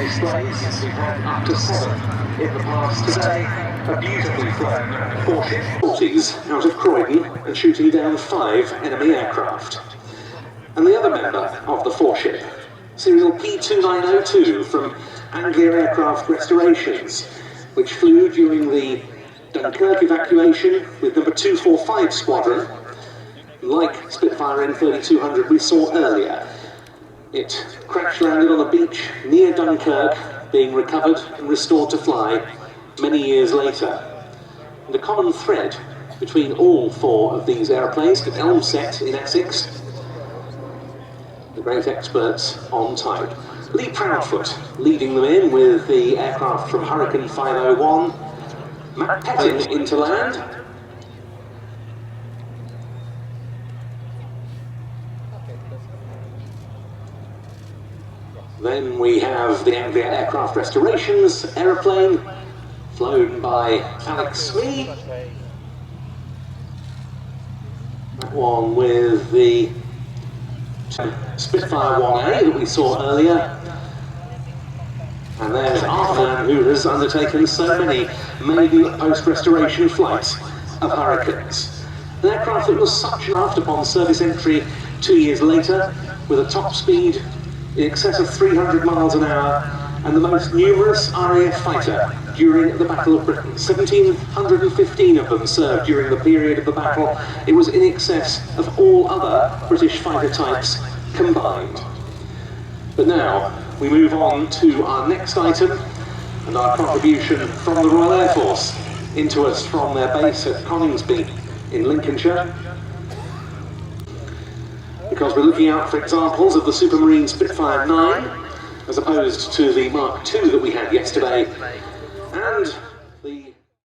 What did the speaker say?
displays. We've had up to 7 in the past today. A beautifully flown 4-ship 40s out of Croydon and shooting down 5 enemy aircraft. And the other member of the 4-ship, serial P2902 from Anglia Aircraft Restorations, which flew during the Dunkirk evacuation with number 245 Squadron, like Spitfire and 3200 we saw earlier. It crash landed on a beach near Dunkirk, being recovered and restored to fly many years later. And the common thread between all 4 of these aeroplanes at Elmset in Essex, the great experts on type. Lee Proudfoot leading them in with the aircraft from Hurricane 501, Matt Pettin into land, then we have the Anglia Aircraft Restorations aeroplane, flown by Alex Smee. That one with the Spitfire 1A that we saw earlier. And there's Arthur, who has undertaken so many maiden post-restoration flights of Hurricanes. An aircraft that was such an aft upon service entry 2 years later, with a top speed in excess of 300 miles an hour, and the most numerous RAF fighter during the Battle of Britain. 1,715 of them served during the period of the battle. It was in excess of all other British fighter types combined. But now we move on to our next item and our contribution from the Royal Air Force into us from their base at Coningsby in Lincolnshire. Because we're looking out for examples of the Supermarine Spitfire 9 as opposed to the Mark II that we had yesterday, and